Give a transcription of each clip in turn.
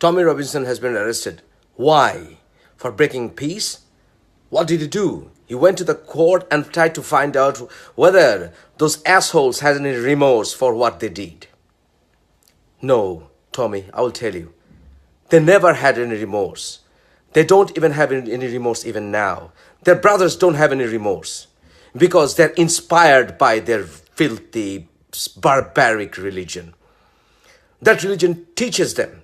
Tommy Robinson has been arrested. Why? For breaking peace? What did he do? He went to the court and tried to find out whether those assholes had any remorse for what they did. No, Tommy, I will tell you. They never had any remorse. They don't even have any remorse even now. Their brothers don't have any remorse because they're inspired by their filthy, barbaric religion. That religion teaches them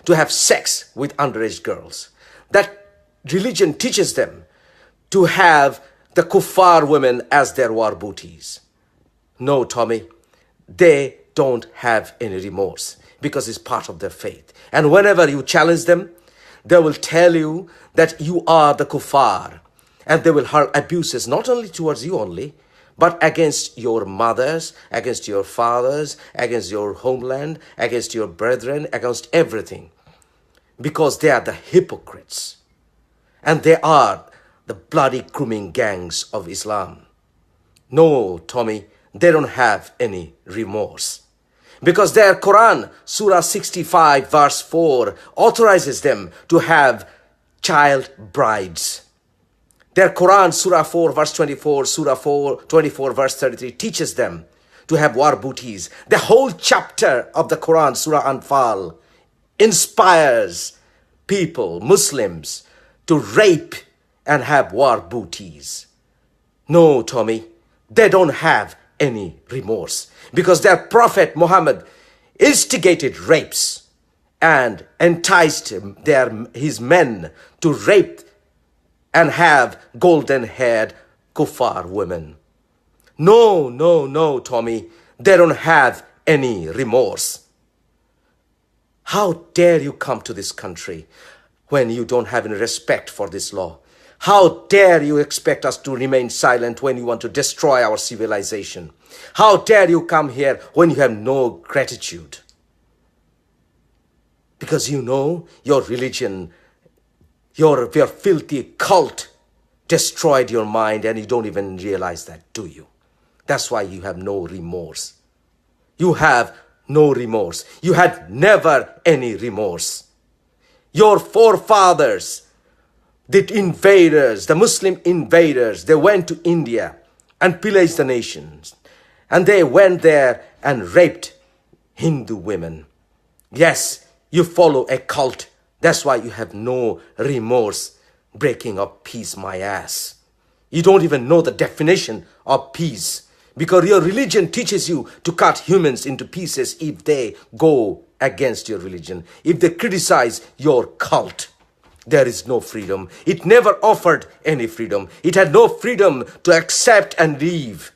to have sex with underage girls. That religion teaches them to have the kuffar women as their war booties. No, Tommy, they don't have any remorse because it's part of their faith. And whenever you challenge them, they will tell you that you are the kuffar. And they will hurl abuses not only towards you only, but against your mothers, against your fathers, against your homeland, against your brethren, against everything. Because they are the hypocrites. And they are the bloody grooming gangs of Islam. No, Tommy, they don't have any remorse. Because their Quran, Surah 65, verse 4, authorizes them to have child brides. Their Quran, Surah 4, verse 24, Surah 4, 24, verse 33, teaches them to have war booties. The whole chapter of the Quran, Surah Anfal, inspires people, Muslims, to rape and have war booties. No, Tommy, they don't have any remorse because their prophet Muhammad instigated rapes and enticed his men to rape and have golden-haired kuffar women. No, no, no, Tommy, they don't have any remorse. How dare you come to this country when you don't have any respect for this law? How dare you expect us to remain silent when you want to destroy our civilization? How dare you come here when you have no gratitude? Because you know your religion, your filthy cult destroyed your mind and you don't even realize that, do you? That's why you have no remorse. You have no remorse. You had never any remorse. Your forefathers, the invaders, the Muslim invaders, they went to India and pillaged the nations. And they went there and raped Hindu women. Yes, you follow a cult. That's why you have no remorse breaking up peace, my ass. You don't even know the definition of peace because your religion teaches you to cut humans into pieces if they go against your religion, if they criticize your cult. There is no freedom. It never offered any freedom. It had no freedom to accept and leave.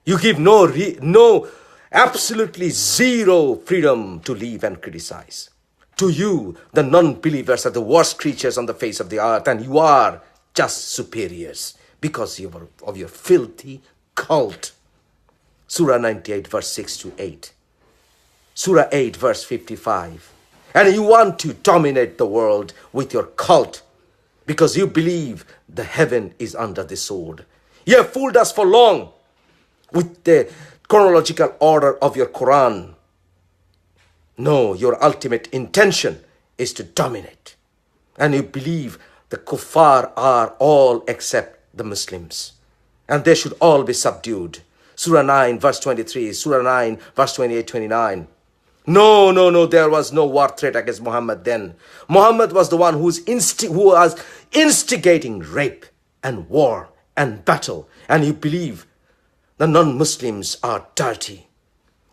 You give no, absolutely zero freedom to leave and criticize. To you, the non-believers are the worst creatures on the face of the earth, and you are just superiors because of your filthy cult. Surah 98, verse 6 to 8. Surah 8, verse 55. And you want to dominate the world with your cult because you believe the heaven is under the sword. You have fooled us for long with the chronological order of your Quran. No, your ultimate intention is to dominate. And you believe the kuffar are all except the Muslims. And they should all be subdued. Surah 9, verse 23, Surah 9, verse 28, 29. No, there was no war threat against Muhammad then. Muhammad was the one who was instigating rape and war and battle. And you believe the non-Muslims are dirty.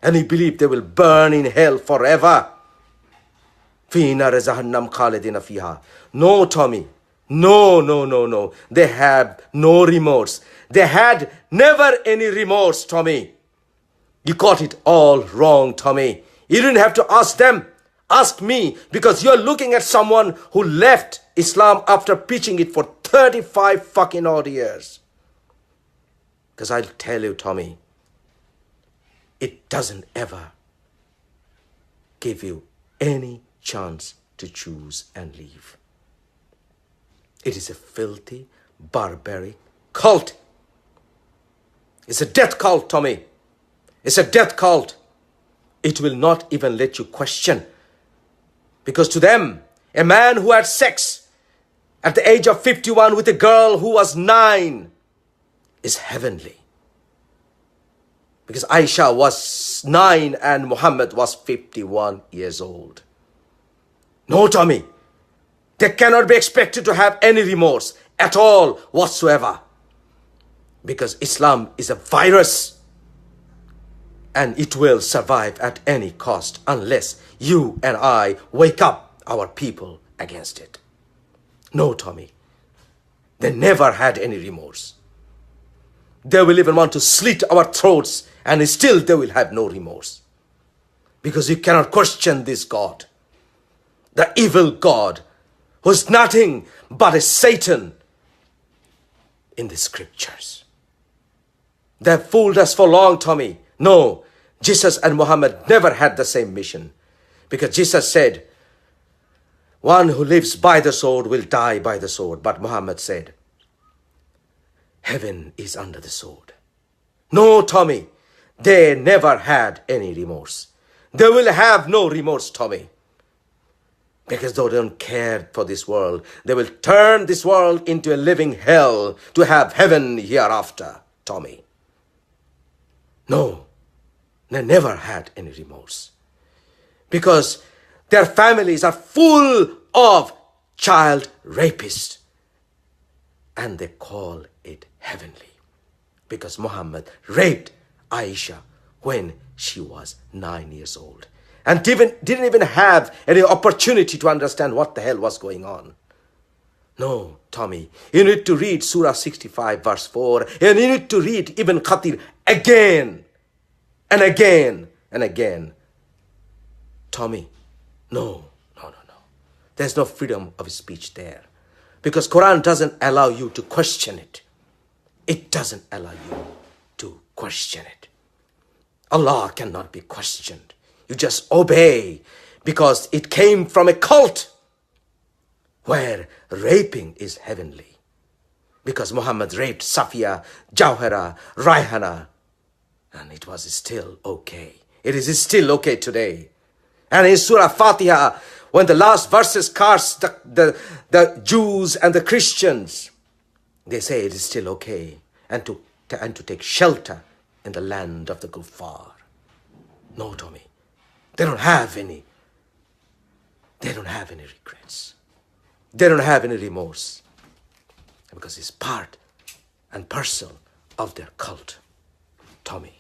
And you believe they will burn in hell forever. No, Tommy. No. They have no remorse. They had never any remorse, Tommy. You got it all wrong, Tommy. You didn't have to ask them. Ask me, because you're looking at someone who left Islam after preaching it for 35 fucking odd years. Because I'll tell you, Tommy, it doesn't ever give you any chance to choose and leave. It is a filthy, barbaric cult. It's a death cult, Tommy. It's a death cult. It will not even let you question Because to them, a man who had sex at the age of 51 with a girl who was 9 is heavenly. Because Aisha was 9 and Muhammad was 51 years old. No, Tommy, they cannot be expected to have any remorse at all whatsoever. Because Islam is a virus and it will survive at any cost unless you and I wake up our people against it. No, Tommy, they never had any remorse. They will even want to slit our throats and still they will have no remorse. Because you cannot question this God, the evil God, who is nothing but a Satan in the scriptures. They have fooled us for long, Tommy. No, Jesus and Muhammad never had the same mission. Because Jesus said, one who lives by the sword will die by the sword. But Muhammad said, heaven is under the sword. No, Tommy, they never had any remorse. They will have no remorse, Tommy. Because they don't care for this world. They will turn this world into a living hell to have heaven hereafter, Tommy. No, they never had any remorse. Because their families are full of child rapists. And they call it heavenly. Because Muhammad raped Aisha when she was 9 years old. And didn't even have any opportunity to understand what the hell was going on. No, Tommy, you need to read Surah 65 verse 4. And you need to read Ibn Kathir again and again and again. Tommy, no. There's no freedom of speech there. Because Quran doesn't allow you to question it. It doesn't allow you to question it. Allah cannot be questioned. You just obey because it came from a cult where raping is heavenly. Because Muhammad raped Safiya, Jawhara, Raihana, and it was still okay. It is still okay today. And in Surah Fatiha, when the last verses curse the Jews and the Christians, they say it is still okay and to take shelter in the land of the kuffar. No, Tommy, they don't have any. They don't have any regrets. They don't have any remorse. Because it's part and parcel of their cult, Tommy.